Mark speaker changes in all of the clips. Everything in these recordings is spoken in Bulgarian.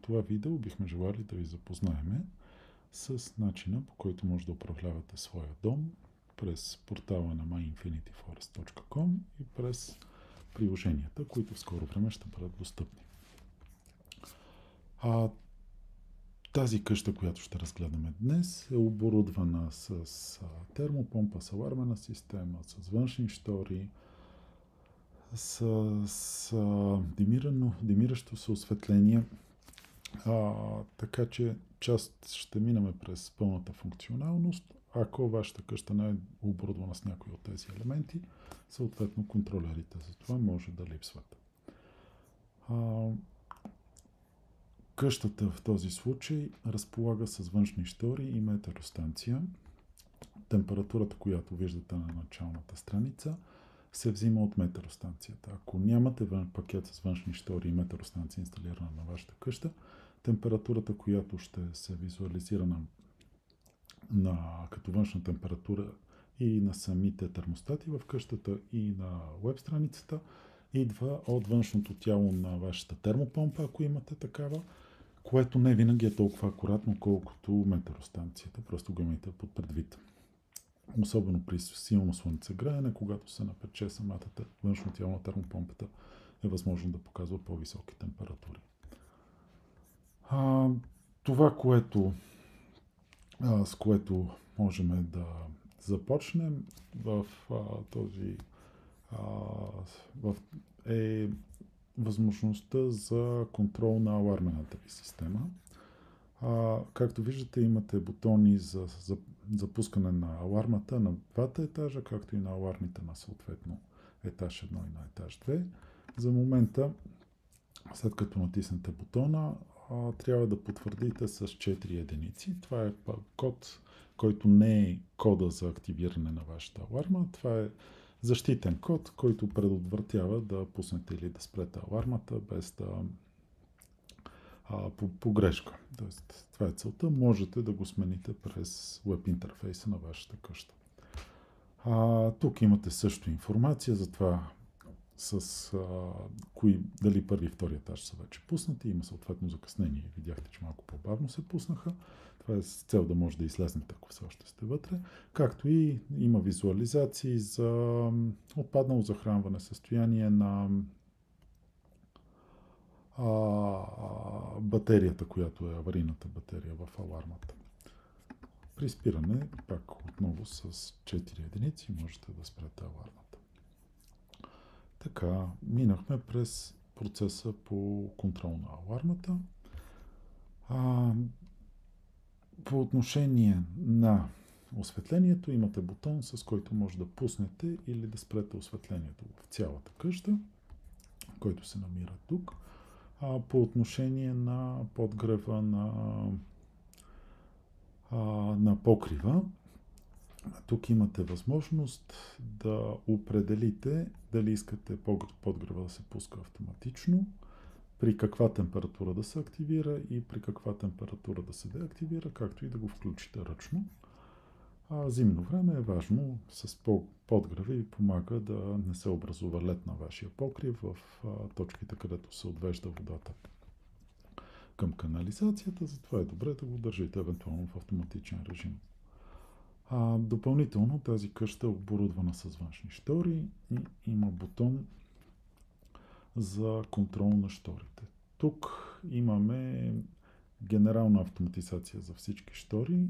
Speaker 1: това видео бихме желали да ви запознаем с начина, по който може да управлявате своя дом през портала на myinfinityforest.com и през приложенията, които в скоро време ще бъдат достъпни. Тази къща, която ще разгледаме днес, е оборудвана с термопомпа, с алармена система, с външни штори, с димиращо се осветление, така че част ще минаме през пълната функционалност. Ако вашата къща не е оборудвана с някои от тези елементи, съответно контролерите за това може да липсват. Къщата в този случай разполага с външни штори и метеростанция. Температурата, която виждате на началната страница, се взима от метеростанцията. Ако нямате пакет с външни штори и метеростанция инсталирана на вашата къща, температурата, която ще се визуализира като външна температура и на самите термостати в къщата и на веб страницата, идва от външното тяло на вашата термопомпа, ако имате такава, което не винаги е толкова акуратно, колкото метеростанцията. Просто го имайте под предвид. Особено при силно слънцегреене, когато се напече самата външно тяло на термопомпата, е възможно да показва по-високи температури. Това, с което можем да започнем е възможността за контрол на алармената ви система. Както виждате, имате бутони за запускане на алармата на двата етажа, както и на алармите на съответно етаж 1 и на етаж 2. За момента, след като натиснете бутона, трябва да потвърдите с 4 единици. Това е код, който не е кода за активиране на вашата аларма. Това е защитен код, който предотвратява да пуснете или да спрете алармата без да по грешка. Тоест, това е целта. Можете да го смените през веб интерфейса на вашата къща. Тук имате също информация за това дали първи и втори етаж са вече пуснати. Има съответно закъснение. Видяхте, че малко по-бавно се пуснаха. Това е с цел да може да излезнете, ако все още сте вътре. Както и има визуализации за отпаднало захранване, състояние на батерията, която е аварийната батерия в алармата. При спиране, пак отново с 4 единици, можете да спрете алармата. Така, минахме през процеса по контрол на алармата. По отношение на осветлението имате бутон, с който може да пуснете или да спрете осветлението в цялата къща, който се намира тук. По отношение на подгрева на покрива, тук имате възможност да определите дали искате подгрева да се пуска автоматично, при каква температура да се активира и при каква температура да се деактивира, както и да го включите ръчно. Зимно време е важно с подгрева и помага да не се образува лед на вашия покрив в точките, където се отвежда водата към канализацията. Затова е добре да го държите евентуално в автоматичен режим. Допълнително тази къща е оборудвана с външни штори и има бутон за контрол на шторите. Тук имаме генерална автоматизация за всички штори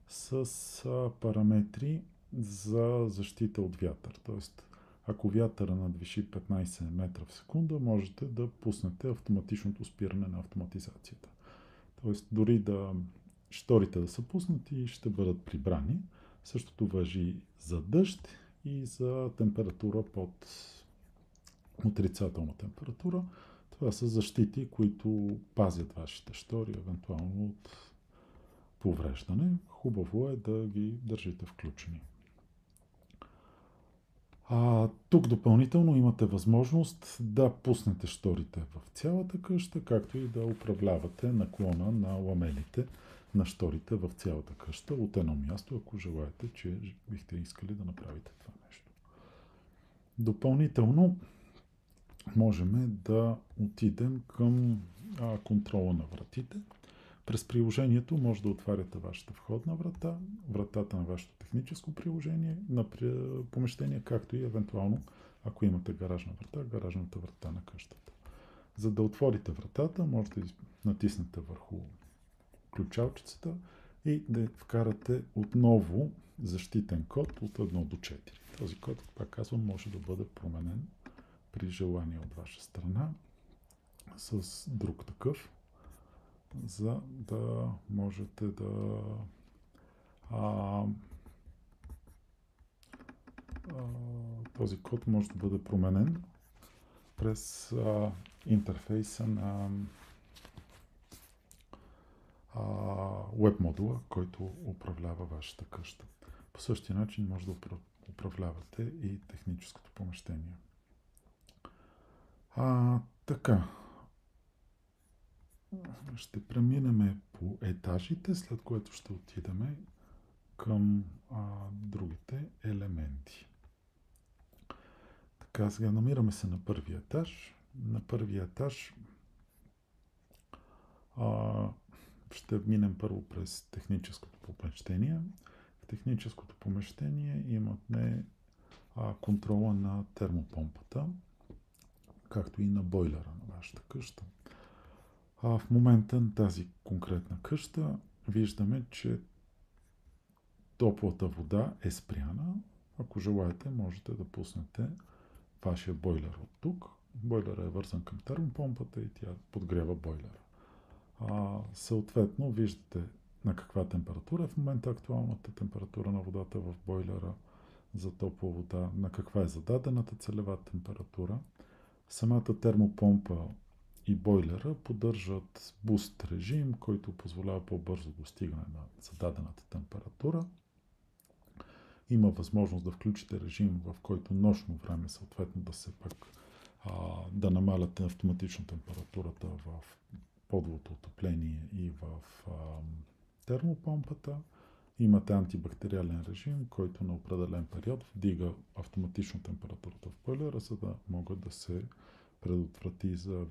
Speaker 1: с параметри за защита от вятър. Тоест, ако вятъра надвиши 15 метра в секунда, можете да пуснете автоматичното спиране на автоматизацията. Тоест, дори да шторите да са пуснати, ще бъдат прибрани. Същото важи за дъжд и за температура под отрицателна температура. Това са защити, които пазят вашите штори, евентуално от повреждане. Хубаво е да ги държите включени. Тук допълнително имате възможност да пуснете шторите в цялата къща, както и да управлявате наклона на ламелите на шторите в цялата къща от едно място, ако желаете, че бихте искали да направите това нещо. Допълнително можем да отидем към контрола на вратите. През приложението може да отваряте вашата входна врата, вратата на вашето техническо приложение, на помещение, както и евентуално, ако имате гаражна врата, гаражната врата на къщата. За да отворите вратата, може да натиснете върху ключалчицата и да вкарате отново защитен код от 1 до 4. Този код, пак казвам, може да бъде променен при желание от ваша страна с друг такъв, за да можете да този код може да бъде променен през интерфейса на веб модула, който управлява вашата къща. По същия начин може да управлявате и техническото помещение. Така. Ще преминем по етажите, след което ще отидем към другите елементи. Така, сега намираме се на първия етаж. На първия етаж ще минем първо през техническото помещение. В техническото помещение имаме контрола на термопомпата, както и на бойлера на вашата къща. В момента на тази конкретна къща виждаме, че топлата вода е спряна. Ако желаете, можете да пуснете вашия бойлер от тук. Бойлерът е вързан към термопомпата и тя подгрява бойлера. Съответно, виждате на каква температура е в момента актуалната температура на водата в бойлера за топла вода, на каква е зададената целева температура. Самата термопомпа и бойлера поддържат буст режим, който позволява по-бързо достигане на зададената температура. Има възможност да включите режим, в който нощно време съответно да намаляте автоматично температурата в подовото отопление и в термопомпата. Имате антибактериален режим, който на определен период вдига автоматично температурата в бойлера, за да могат да се предотврати за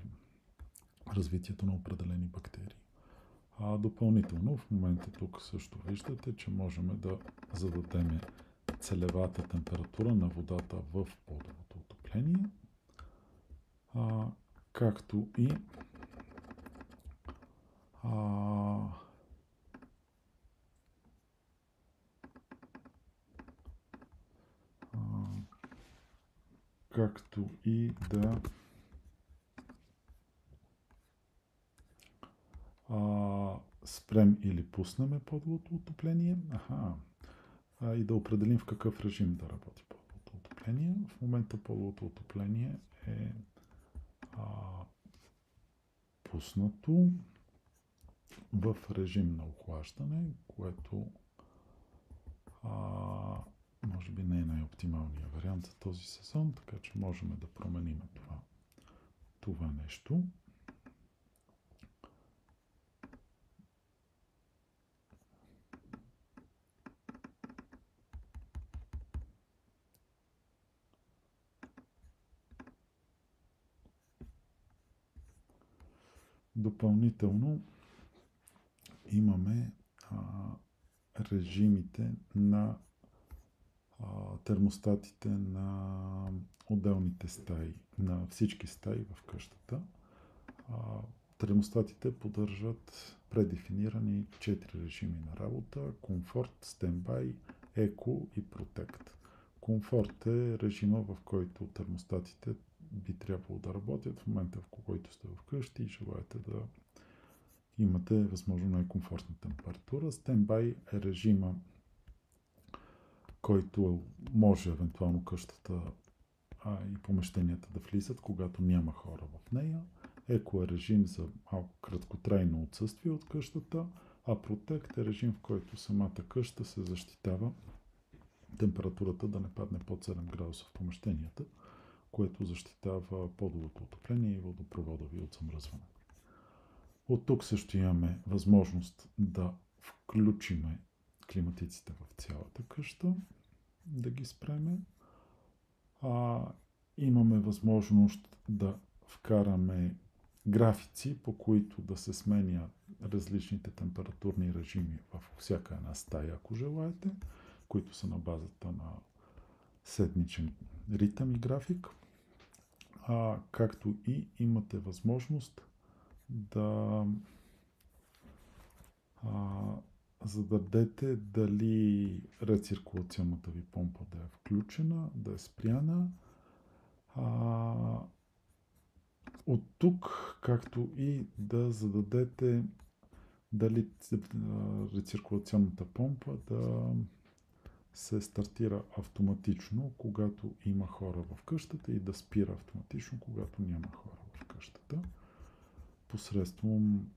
Speaker 1: развитието на определени бактерии. Допълнително в момента тук също виждате, че можем да зададем целевата температура на водата в подовото отопление, както и да спрем или пуснем подовото отопление. И да определим в какъв режим да работи подовото отопление. В момента подовото отопление е пуснато в режим на охлаждане, което може би не е най-оптималният вариант за този сезон, така че можем да променим това нещо. Допълнително имаме режимите на термостатите на отделните стаи, на всички стаи в къщата. Термостатите поддържат предефинирани 4 режими на работа: комфорт, стендбай, еко и протект. Комфорт е режима, в който термостатите би трябвало да работят в момента, в който сте вкъщи и желаете да имате възможно най-комфортна температура. Стендбай е режима, който може евентуално къщата и помещенията да влизат, когато няма хора в нея. Еко е режим за малко краткотрайно отсъствие от къщата, а протект е режим, в който самата къща се защитава температурата да не падне под 7 градуса в помещенията, което защитава подовото отопление и водопровода ви от замръзване. От тук също имаме възможност да включиме климатиците в цялата къща, да ги спреме. Имаме възможност да вкараме графици, по които да се сменят различните температурни режими във всяка една стая, ако желаете, които са на базата на седмичен ритъм и график. Както и имате възможност да зададете дали рециркулационната ви помпа да е включена, да е спряна. От тук, както и да зададете дали рециркулационната помпа да се стартира автоматично, когато има хора в къщата, и да спира автоматично, когато няма хора в къщата, посредством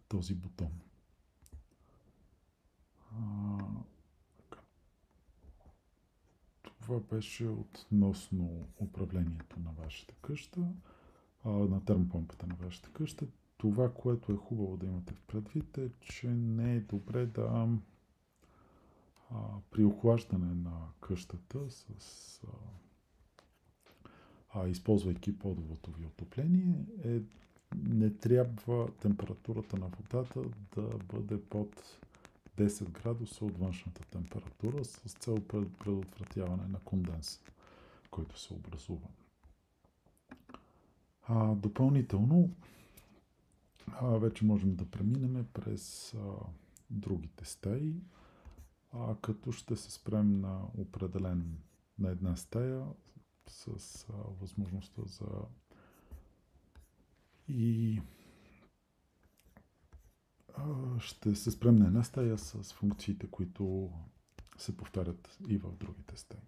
Speaker 1: този бутон. Това беше относно управлението на вашата къща, на термопомпата на вашата къща. Това, което е хубаво да имате в предвид, е, че не е добре да при охлаждане на къщата, използвайки подовото ви отопление, не трябва температурата на водата да бъде под 10 градуса от външната температура, с цел предотвратяване на конденс, който се образува. Допълнително, вече можем да преминем през другите стаи, като ще се спрем на една стая с възможността ще се спрем на една стая с функциите, които се повтарят и в другите стаи.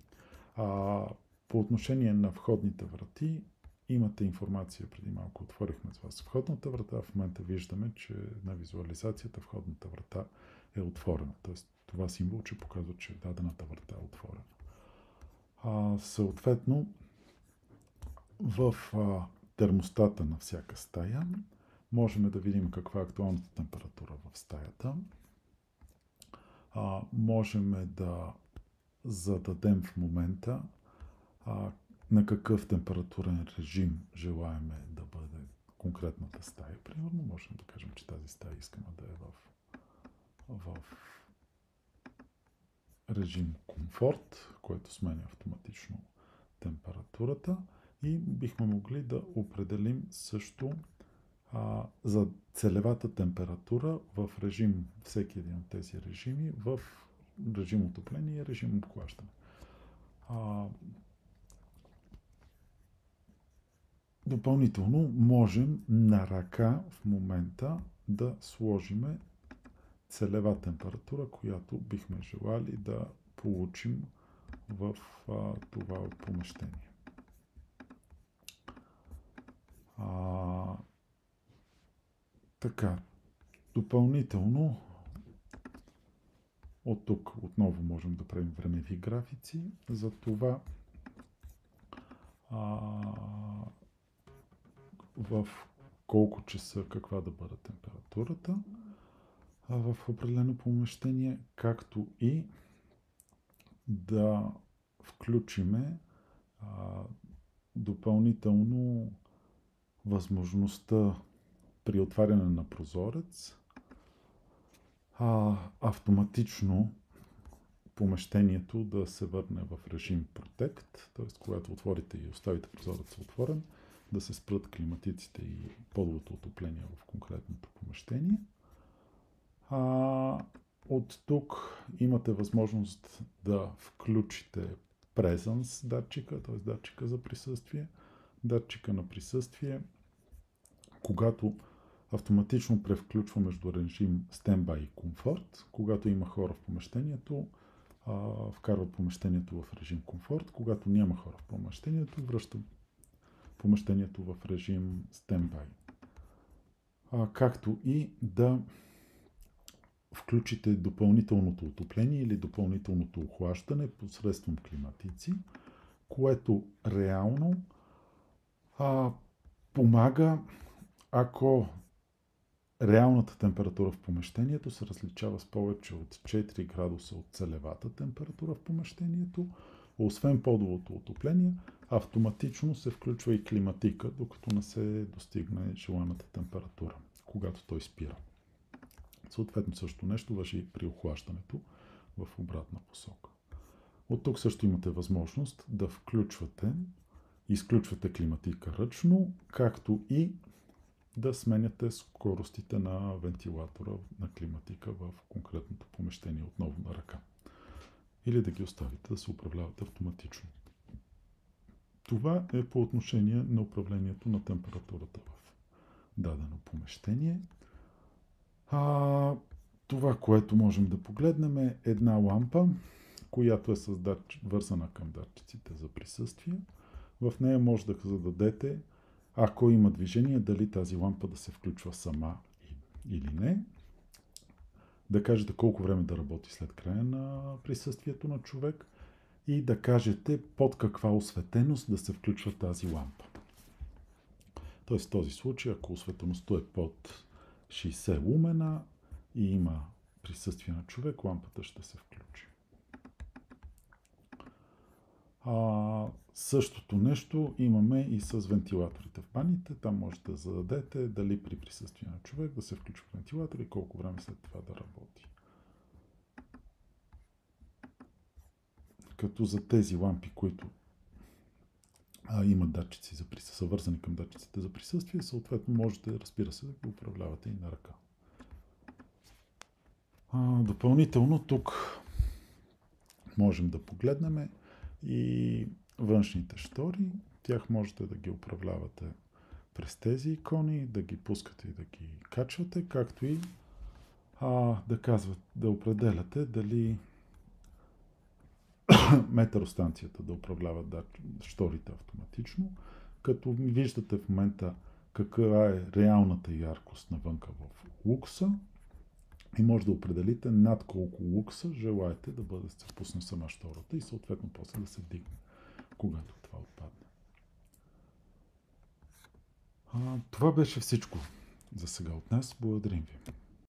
Speaker 1: По отношение на входните врати, имате информация, преди малко отворихме с вас входната врата. В момента виждаме, че на визуализацията входната врата е отворена. Тоест, това символ, че показва, че дадената врата е отворена. Съответно, в термостата на всяка стая можем да видим каква е актуалната температура в стаята. Можем да зададем в момента на какъв температурен режим желаем да бъде конкретната стая. Примерно, можем да кажем, че тази стая искаме да е в режим комфорт, който сменя автоматично температурата, и бихме могли да определим също за целевата температура в режим, всеки един от тези режими, в режим отопление и режим охлаждане. Допълнително можем на ръка в момента да сложим целева температура, която бихме желали да получим в това помещение. Така, допълнително от тук отново можем да правим времеви графици за това в колко часа каква да бъде температурата в определено помещение, както и да включиме допълнително възможността при отваряне на прозорец автоматично помещението да се върне в режим Protect, т.е. когато отворите и оставите прозореца отворен, да се спрат климатиците и подовото отопление в конкретното помещение. От тук имате възможност да включите Presence датчика, т.е. датчика за присъствие. Датчика на присъствие, когато автоматично превключва между режим Standby и комфорт. Когато има хора в помещението, вкарва помещението в режим комфорт. Когато няма хора в помещението, връща помещението в режим Standby. Както и да включите допълнителното отопление или допълнителното охлаждане посредством климатици, което реално помага, ако реалната температура в помещението се различава с повече от 4 градуса от целевата температура в помещението, освен подовото отопление, автоматично се включва и климатика, докато не се достигне желаната температура, когато той спира. Съответно също нещо важи и при охлаждането в обратна посока. От тук също имате възможност да изключвате климатика ръчно, както и да сменяте скоростите на вентилатора на климатика в конкретното помещение отново на ръка. Или да ги оставите да се управляват автоматично. Това е по отношение на управлението на температурата в дадено помещение. Това, което можем да погледнем, е една лампа, която е вързана към датчиците за присъствие. В нея може да зададете, ако има движение, дали тази лампа да се включва сама или не. Да кажете колко време да работи след края на присъствието на човек и да кажете под каква осветеност да се включва тази лампа. Тоест в този случай, ако осветеността е под 60 лумена и има присъствие на човек, лампата ще се включи. Същото нещо имаме и с вентилаторите в баните. Там можете да зададете дали при присъствие на човек да се включва вентилатор и колко време след това да работи. Като за тези лампи, които имат датчици са вързани към датчиците за присъствие, съответно можете, разбира се, да ги управлявате и на ръка. Допълнително тук можем да погледнем и външните штори. Тях можете да ги управлявате през тези икони, да ги пускате и да ги качвате, както и да определяте дали метеростанцията да управлява шторите автоматично, като виждате в момента каква е реалната яркост навънка в лукса и може да определите над колко лукса желаете да бъде се пусне сама штората и съответно после да се вдигне, когато това отпадне. Това беше всичко за сега от нас. Благодарим ви.